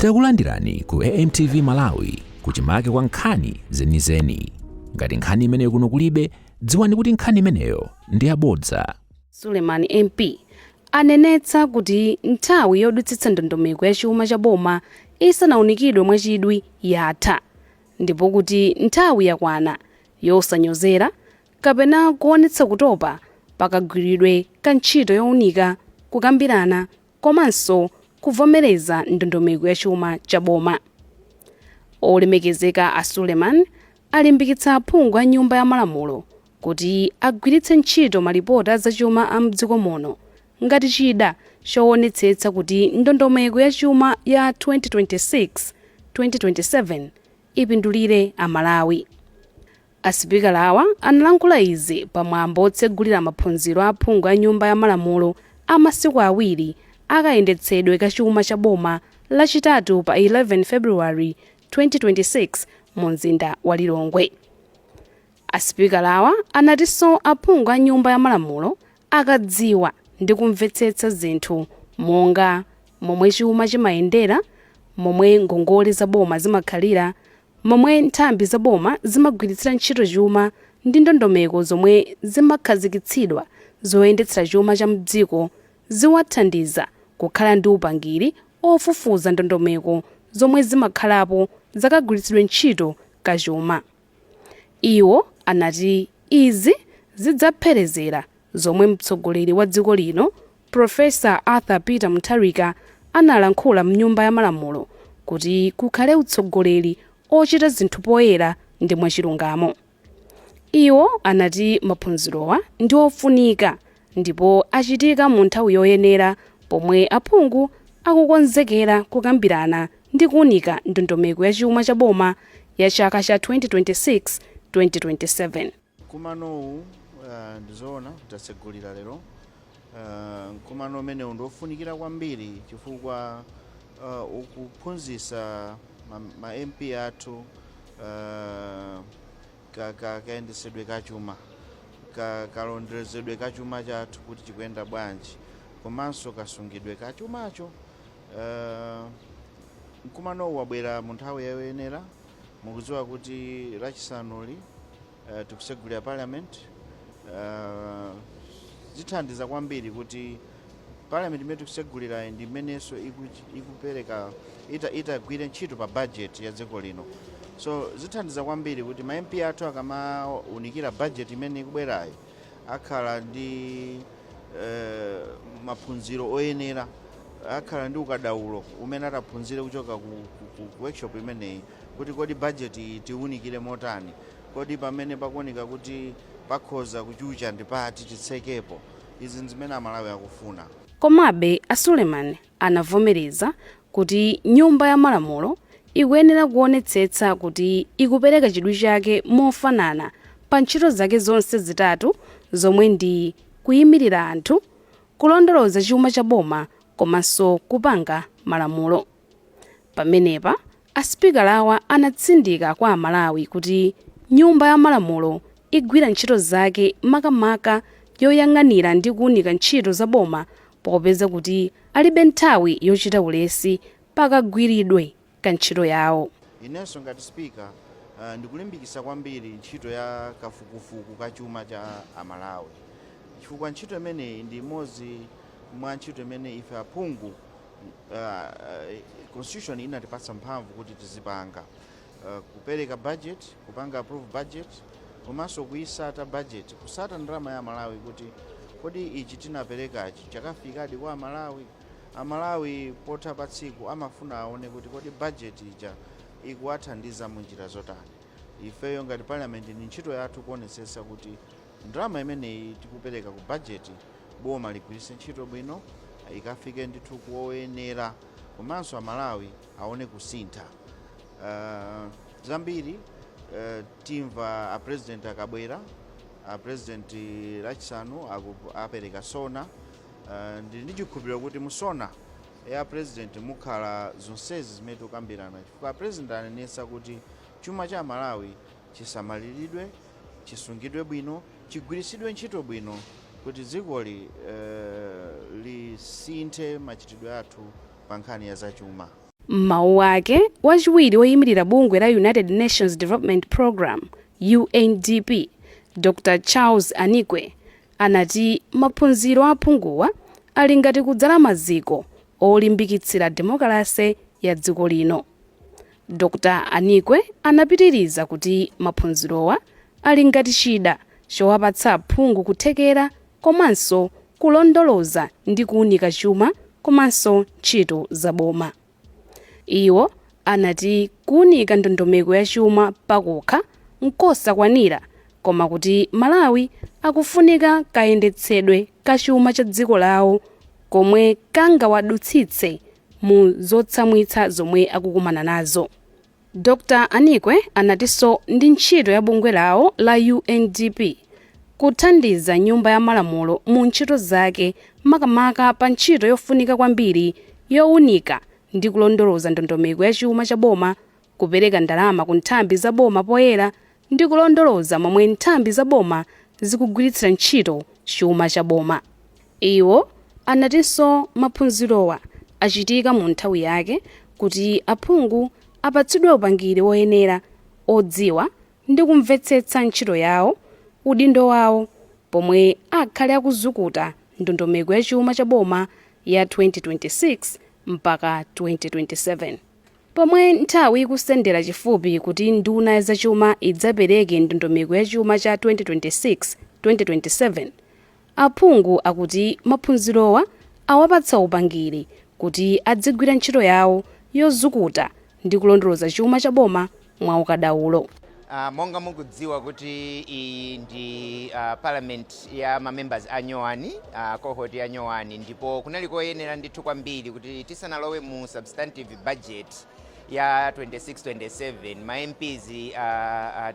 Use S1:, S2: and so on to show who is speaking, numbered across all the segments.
S1: takulandirani ku AMTV Malawi kuchimake kwa nkhani zenizeni. Ngati nkhani imeneyo kuno kulibe, dziwani kuti nkhani imeneyo ndi yabodza.
S2: Suleiman MP anenetsa kuti nthawi yodutsitsa ndondomeko ya chuma cha boma isanaunikidwe mwachidwi yatha, ndipo kuti nthawi yakwana yosanyozera kapena kuonetsa kutopa pakagwiridwe ka ntchito yowunika kukambirana komanso kuvomereza ndondomeko ya chuma cha boma. Olemekezeka a Suleiman alimbikitsa aphungu a nyumba ya malamulo kuti agwiritse ntchito malipoti a zachuma a mdziko muno ngati chida choonetsetsa kuti ndondomeko ya chuma ya 2026-2027 ipindulire Amalawi. Asipikalawa analankhula izi pamwambo otsegulira maphunziro a aphungu a nyumba ya malamulo a masiku awiri akayendetsedwe ka chuma cha boma lachitatu pa 11 February 2026 mu mzinda wa Lilongwe. Asipikalawa anatinso aphungu a nyumba ya malamulo akadziwa ndi kumvetsetsa zinthu monga momwe chuma chimayendera, momwe ngongole za boma zimakhalira, momwe nthambi za boma zimagwiritsira ntchito chuma ndi ndondomeko zomwe zimakhazikitsidwa zoyendetsera chuma cha mdziko, ziwathandiza kukhala ndi upangiri ofufuza ndondomeko zomwe zimakhalapo zakagwiritsidwe ntchito ka chuma. Iwo anati izi zidzapherezera zomwe mtsogoleri wa dziko lino Professor Arthur Peter Mutharika analankhula mnyumba ya malamulo kuti kukhale utsogoleri ochita zinthu poyera ndi mwachilungamo. Iwo anati maphunzirowa ndi ofunika ndipo achitika mu nthawi yoyenera pomwe aphungu akukonzekera kukambirana ndi kuunika ndondomeko ya chuma cha boma ya chaka cha 2026-2027.
S3: Kumanowu ndizoona tasegulira lero. Kumano umene ndofunikira kwambiri chifukwa ukuphunzitsa ma MP athu kayendesedwe ka chuma, kalonderezedwe ka chuma chathu kuti chikuyenda bwanji, komanso kasungidwe ka chumacho. Kumanowu wabwera mu nthawi yoyenera. Mukudziwa kuti lachisanuli tikusegulira parliament. Zithandiza kwambiri kuti parliament imene tikusegulira ndi imenenso ikupereka itagwire ntchito pa budget ya dziko lino. So zithandiza kwambiri kuti ma MP athu akamaunikira budget imene ikubwerayo akhala ndi maphunziro oyenera, akhala ndi ukadaulo umene ataphunzire kuchoka ku workshop imeneyi kuti kodi budget tiunikire motani, kodi pamene pakuoneka kuti pakhoza kuchucha ndi pati titsekepo. Izi zimene Amalawi akufuna.
S2: Komabe a Suleiman anavomereza kuti nyumba ya malamulo ikuyenera kuonetsetsa kuti ikupereka chidwi chake mofanana pa ntchito zake zonse zitatu zomwe ndi kuyimirira anthu, kulondoloza chuma cha boma komanso kupanga malamulo. Pamenepa asipikalawa anatsindika kwa Amalawi kuti nyumba ya malamulo igwira ntchito zake makamaka yoyang'anira ndi kuunika ntchito za boma popeza kuti alibe nthawi yochita ulesi pakagwiridwe ka ntchito yawo.
S3: Inenso ngati speaker ndikulimbikitsa kwambiri ntchito ya kafukufuku ka chuma cha Amalawi, chifukwa ntchito imeneyi ndi imodzi mwa ntchito imene ife aphungu constitution inatipatsa mphamvu kuti tizipanga, kupereka budget, kupanga approve budget, komanso kuyisata budget, kusata ndalama ya Malawi kuti kodi ichi tinaperekachi chakafikadi kwa Amalawi. Amalawi potha pa tsiku amafuna aone kuti kodi budget ija ikuwathandiza mu njira zotani. Ifeyo ngati parliament ni ntchito yathu kuonetsetsa kuti ndalama imeneyi tikupereka ku budget boma ligwiritse ntchito bwino, ikafike ndithu kuoyenera, komanso Amalawi aone kusintha. Zambiri timva a president akabwera, a president lachisanu apereka sona, ndi chikhulupiriro kuti musona ya president mukhala zonsezi zimene tikukambirana, chifukwa president anenetsa kuti chuma cha Malawi chisamaliridwe, chisungidwe bwino, chigwiritsidwe ntchito bwino kuti dzikoli lisinthe machitidwe athu pa nkhani ya zachuma.
S2: M'mawu ake wachiwiri woyimirira bungwe la United Nations Development Program UNDP Dr. Charles Anikwe anati maphunziro aphunguwa ali ngati kudzala maziko olimbikitsira demokrasi ya dziko lino. Dr. Anikwe anapitiriza kuti maphunzirowa ali ngati chida chowapatsa aphungu kuthekera komanso kulondoloza ndi kuunika chuma komanso ntchito zaboma. Iwo anati kuunika ndondomeko ya chuma pakokha nkosakwanira, koma kuti Malawi akufunika kayendetsedwe ka chuma cha dziko lawo komwe kangawadutsitse mu zotsamwitsa zomwe akukumana nazo. Dr. Anikwe anatinso ndi ntchito ya bungwe lawo la UNDP kuthandiza nyumba ya malamulo mu ntchito zake, makamaka pa ntchito yofunika kwambiri yowunika ndi kulondoloza ndondomeko ya chuma cha boma, kupereka ndalama ku nthambi za boma poyera ndi kulondoloza momwe nthambi za boma zikugwiritsira ntchito chuma cha boma. Iwo anatinso maphunzirowa achitika mu nthawi yake kuti aphungu apatsidwe upangiri woyenera odziwa ndi kumvetsetsa ntchito yawo, udindo wawo, pomwe akhale akuzukuta ndondomeko ya chuma cha boma ya 2026 mpaka 2027. Pomwe nthawi ikusendera chifupi kuti nduna ya zachuma idzapereke ndondomeko ya chuma cha 2026-2027, aphungu akuti maphunzirowa awapatsa upangiri kuti adzigwira ntchito yawo yozukuta ndi kulondoloza chuma cha boma mwa ukadaulo.
S4: Monga mukudziwa kuti iyi ndi parliament ya members a Nyowani, cohort ya Nyowani, ndipo kunali koyenera ndithu kwambiri kuti tisanalowe mu substantive budget ya 26-27 ma MPs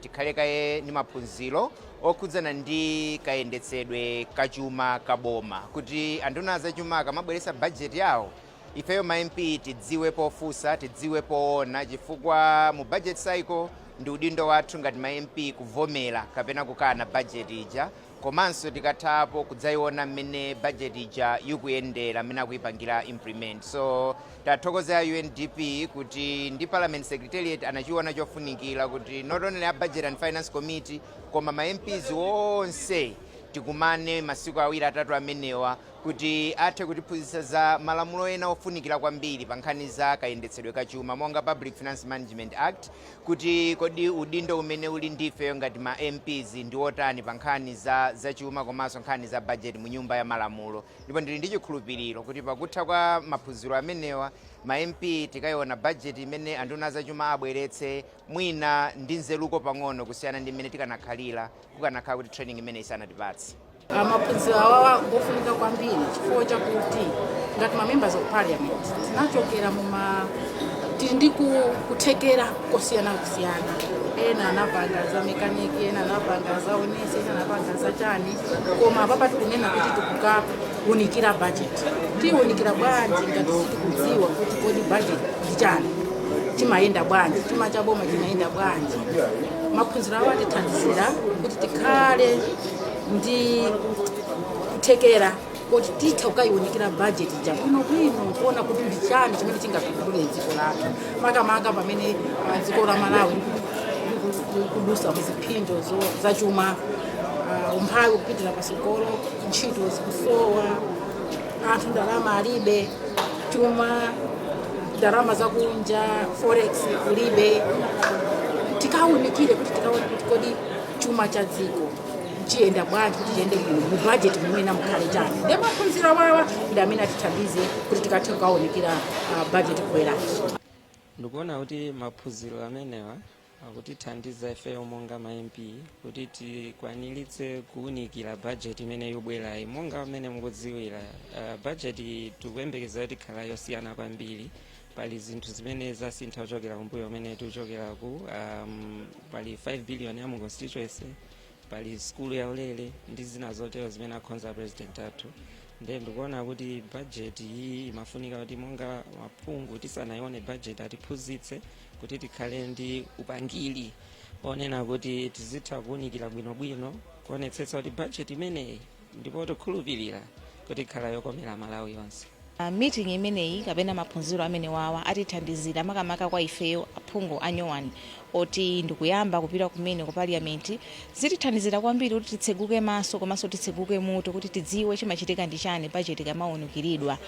S4: tikhalekaye ndi maphunziro okhudzana ndi kayendetsedwe kachuma kaboma, kuti anduna zachuma akamabweresa budget yawo ifeyo ma MP tidziwe pofusa, tidziwe poona, chifukwa mu budget cycle ndi udindo wathu ngati ma MP kuvomera kapena kukana budget ija, komanso tikathapo kudzayiona mmene budget ija ikuyendera mmene akuyipangira implement. So tathokoza UNDP kuti ndi Parliament Secretariat anachiona chofunikira kuti not only a Budget and Finance Committee koma ma MPs onse tikumane masiku awiri atatu amenewa kuti athe kutiphunzitsa za malamulo ena ofunikira kwambiri pa nkhani za kayendetsedwe kachuma monga Public Finance Management Act, kuti kodi udindo umene uli ndifeyo ngati ma MPs ndi otani pa nkhani za chuma komanso nkhani za budget mu nyumba ya malamulo. Ndipo ndili ndi chikhulupiriro kuti pakutha kwa maphunziro amenewa ma MP tikayiona budget imene anduna zachuma abweretse mwina ndi nzeruko pang'ono kusiyana ndi mmene tikanakhalira kukanakhala kuti training imene isanatipatse.
S5: Maphunziro awawa ngofunika kwambiri chifukwa chakuti ngati ma members of parliament tinachokera tili ndi kuthekera kosiyana ena anapanga za mekaniki, ena anapanga za onesi, ena anapanga za chani, koma papa tikunena kuti tikukaunikira budget. Tiunikira bwanji ngati tikudziwa kuti kodi budget ndi chani, chimayenda bwanji, chuma cha boma chimayenda bwanji. Maphunziro awa atithandizira kuti tikhale ndi kuthekera kuti titha kukayiunikira budget ija bwino kuona kuti ndi chani chimene chingapindule dziko lathu, makamaka pamene dziko la Malawi kudusa muziphinjo za chuma, umphawi kupitira patsogolo, ntchito zikusowa, anthu ndalama alibe, chuma ndalama zakunja, forex kulibe. Tikaunikire kuti tikaone kuti kodi chuma cha dziko chiyenda bwanji, kuti chiyende mu budget mwina mukhale chani. Ndi maphunziro awawa ndi amene atithandize kuti tikathe kukaonikira budget kwerachi.
S6: Ndikuona kuti maphunziro amenewa akutithandiza ifeyo monga ma MP kuti tikwaniritse kuunikira budget imene yobwerayi. Monga amene mukudziwira budget tikuyembekeza kuti ikhala yosiyana kwambiri. Pali zinthu zimene zasintha kuchokera kumbuyo umene tikuchokeraku, pali 5 billion ya mu constituency, pali skulu ya ulere ndi zina zotero zimene akhonza president athu. Ndiye ndikuona kuti budget iyi imafunika kuti monga maphungu tisanayione budget atiphunzitse kuti tikhale ndi upangiri onena kuti tizitha kuunikira bwinobwino, kuonetsetsa kuti budget imeneyi ndipo tikhulupirira kuti ikhala yokomera Malawi yonse.
S7: Meeting imeneyi kapena maphunziro amene wawa atithandizira makamaka kwa ifeyo aphungu a Nyowani oti ndikuyamba kupita kumene ku parliament zitithandizira kwambiri kuti titseguke maso komanso titseguke mutu kuti tidziwe chimachitika ndi chani budget kamaunukiridwa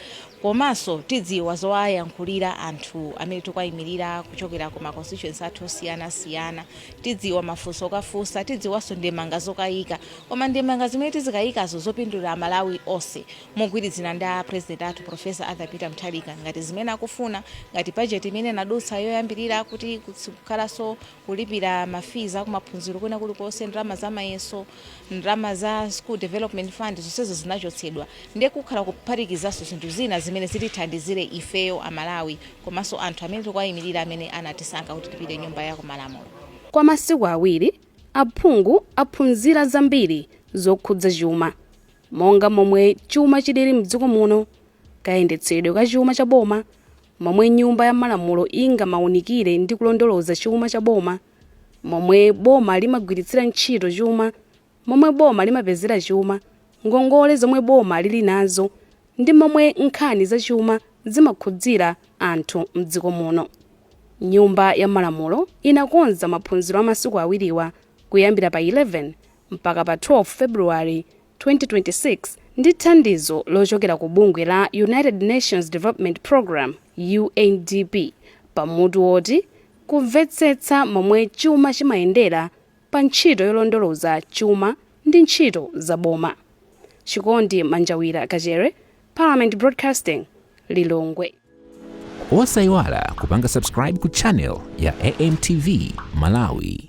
S7: komanso tidziwa zowayankhulira anthu amene tikuyimirira kuchokera ku ma constituency athu osiyana tidziwa mafunso okafunsa tidziwanso ndemanga zokayika koma ndemanga zimene tizikayikazo zopindulira Amalawi onse mogwirizana ndi president athu Professor Arthur Peter Mutharika ngati zimene akufuna ngati budget imene nadutsa yoyambirira kuti kukhalaso kulipira mafiza kumaphunziro kuna kulikonse ndalama za mayeso ndalama za school development fund zonsezo zinachotsedwa ndiye kukhala kuphatikizaso zinthu zina zimene zitithandizire ifeyo Amalawi komanso anthu amene tikuyimirira amene anatisankha kuti tipite nyumba ya kumalamulo.
S2: Kwa masiku awiri aphungu aphunzira zambiri zokhudza chuma monga momwe chuma chilili mdziko muno, kayendetsedwe ka chuma cha boma, momwe nyumba ya malamulo ingamaunikire ndi kulondoloza chuma cha boma, momwe boma limagwiritsira ntchito chuma, momwe boma limapezera chuma, ngongole zomwe boma lili nazo ndi momwe nkhani za chuma zimakhudzira anthu mdziko muno. Nyumba ya malamulo inakonza maphunziro a masiku awiriwa kuyambira pa 11 mpaka pa 12 February 2026 ndi thandizo lochokera ku bungwe la United Nations Development Program UNDP pamutu woti kumvetsetsa momwe chuma chimayendera pa ntchito yolondoloza chuma ndi ntchito za boma. Chikondi Manjawira Kachere, Parliament Broadcasting, Lilongwe.
S1: Osayiwala kupanga subscribe ku channel ya AMTV Malawi.